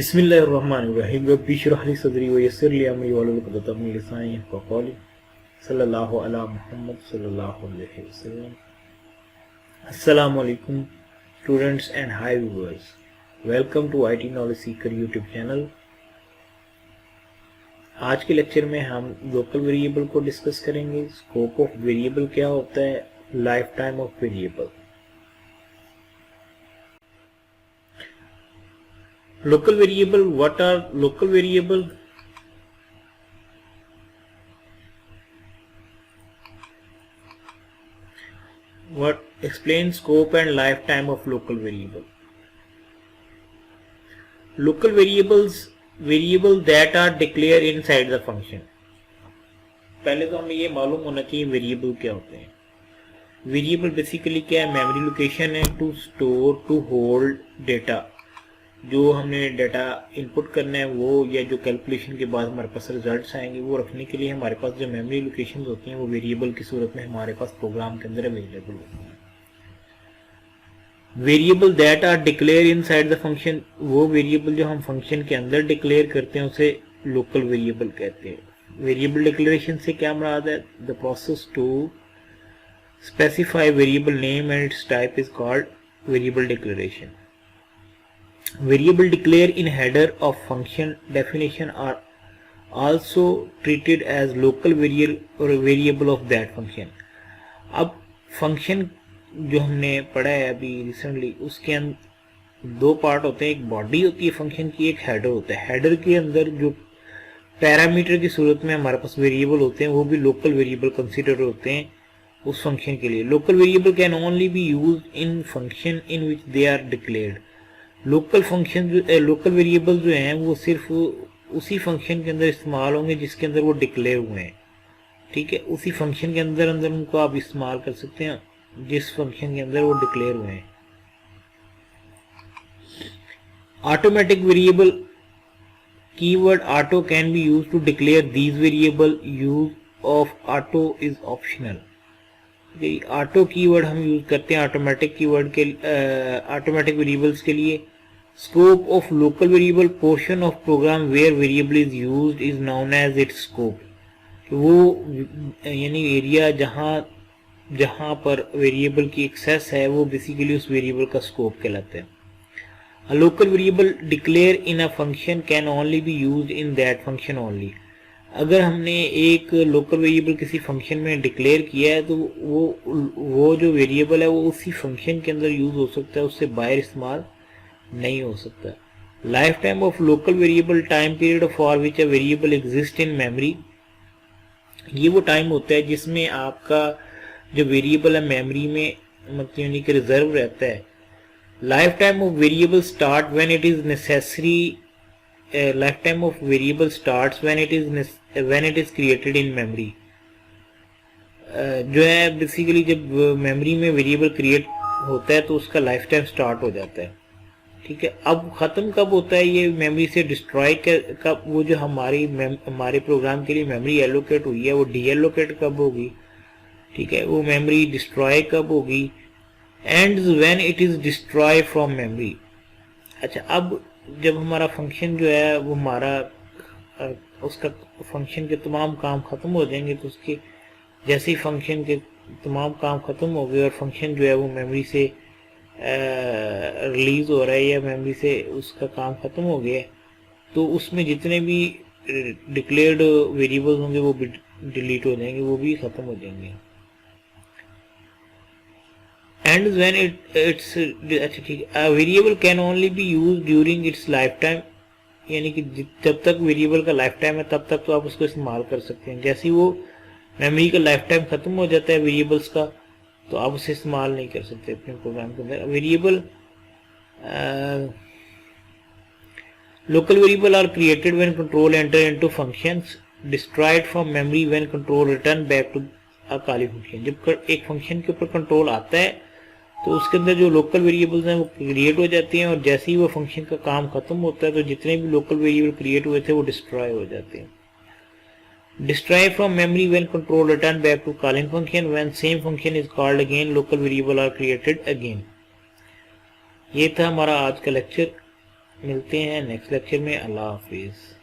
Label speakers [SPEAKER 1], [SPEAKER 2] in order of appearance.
[SPEAKER 1] बिस्मिल्लाहिर्रहमानिर्रहीम रब्बि इश्रह ली सदरी व यस्सिर ली अमरी वहलुल उक़दतम मिन लिसानी यफ़क़हू क़ौली सल्लल्लाहु अला मुहम्मद सल्लल्लाहु अलैहि वसल्लम। अस्सलामु अलैकुम students and hi viewers, welcome to IT knowledge seeker YouTube channel. आज के लेक्चर में हम लोकल वेरिएबल को डिस्कस करेंगे। स्कोप ऑफ वेरिएबल क्या होता है, life time of variable. Local variable, what are local variable? What explains scope and lifetime of local variable? Local variables, variable that are declared inside the function. पहले तो हमें ये मालूम होना चाहिए वेरिएबल क्या होते हैं। वेरिएबल बेसिकली क्या है, मेमोरी लोकेशन है to store to hold data. जो हमने डाटा इनपुट करना है वो, या जो कैलकुलेशन के बाद हमारे पास रिजल्ट्स आएंगे वो रखने के लिए हमारे पास जो मेमोरी लोकेशंस होती हैं वो वेरिएबल की सूरत में हमारे पास प्रोग्राम के अंदर अवेलेबल होती हैं। Variable that are declare inside the function, वो वेरिएबल जो हम फंक्शन के अंदर डिक्लेयर करते हैं उसे लोकल वेरिएबल कहते हैं। वेरिएबल डिक्लेरेशन से क्या मुराद है, the process to specify variable name and its type is called variable declaration. Variable declared in header of function definition are also treated as local variable of that function। अब function जो हमने पढ़ा है अभी रिसेंटली, उसके अंदर दो part होते हैं, एक बॉडी होती है फंक्शन की, एक हेडर होता है। हेडर के अंदर जो पैरामीटर की सूरत में हमारे पास वेरिएबल होते हैं वो भी लोकल वेरिएबल कंसिडर होते हैं उस फंक्शन के लिए। Local variable can only be used in function in which they are declared. Local function local variable जो हैं वो सिर्फ उसी फंक्शन के अंदर इस्तेमाल होंगे जिसके अंदर वो डिक्लेयर हुए हैं। ठीक है, उसी फंक्शन के अंदर अंदर उनको आप इस्तेमाल कर सकते हैं जिस फंक्शन के अंदर वो डिक्लेयर हुए हैं। Automatic variable, keyword auto can be use to declare these variable. Use of auto is optional. Auto keyword हम यूज करते हैं ऑटोमेटिक कीवर्ड के ऑटोमेटिक वेरिएबल्स के लिए। Scope of local variable, portion of program where variable is used is known as its scope. वो यानी area जहां पर वेरिएबल की एक्सेस है वो बेसिकली उस वेरिएबल का स्कोप कहलाता है। A local variable declare in a function can only be used in that function only. अगर हमने एक लोकल वेरिएबल किसी फंक्शन में डिक्लेयर किया है तो वो जो वेरिएबल है वो उसी फंक्शन के अंदर यूज हो सकता है, उससे बाहर इस्तेमाल नहीं हो सकता। Life time of local variable, time period for which a variable exist in memory. ये वो टाइम होता है जिसमें आपका जो वेरिएबल है मेमोरी में मतलब यानी कि रिजर्व रहता है। Life time of variable start when it is necessary. Lifetime of variable starts when it is created in memory। जो है बेसिकली जब मेमोरी में वेरिएबल क्रिएट होता है तो उसका लाइफ टाइम स्टार्ट हो जाता है। ठीक है, अब ख़त्म कब होता है ये मेमोरी से डिस्ट्रॉय कब, वो जो हमारे प्रोग्राम के लिए मेमोरी एलोकेट हुई है वो डी एलोकेट कब होगी। ठीक है, वो मेमोरी डिस्ट्रॉय कब होगी, ends when it is destroy from memory. अच्छा, अब जब हमारा फंक्शन जो है वो हमारा उसका फंक्शन के तमाम काम ख़त्म हो जाएंगे तो उसके जैसे ही फंक्शन के तमाम काम ख़त्म हो गए और फंक्शन जो है वो मेमोरी से रिलीज़ हो रहा है या मेमोरी से उसका काम ख़त्म हो गया तो उसमें जितने भी डिक्लेयर्ड वेरिएबल्स होंगे वो भी डिलीट हो जाएंगे, वो भी ख़त्म हो जाएंगे। And when it's अच्छा ठीक है, variable can only B use during its life time, यानी कि जब तक वेरिएबल का लाइफ टाइम है तब तक तो आप उसको इस्तेमाल कर सकते हैं। जैसे ही वो मेमोरी का लाइफ टाइम खत्म हो जाता है वेरिएबल्स का तो आप उसे इस्तेमाल नहीं कर सकते अपने प्रोग्राम के अंदर। Variable local variable are created when control enter into functions, destroyed from memory when control return back to a खाली फंक्शन। जब एक फंक्शन के ऊपर कंट्रोल आता है तो उसके अंदर जो लोकल वेरिएबल्स हैं वो क्रिएट हो जाती हैं और जैसे ही वो फंक्शन का काम खत्म होता है तो जितने भी लोकल वेरिएबल क्रिएट हुए थे वो डिस्ट्रॉय हो जाते हैं। Destroy from memory when control return back to calling function, when same function is called again local variable are created again. ये था हमारा आज का लेक्चर। मिलते हैं नेक्स्ट लेक्चर में। अल्लाह हाफिज़।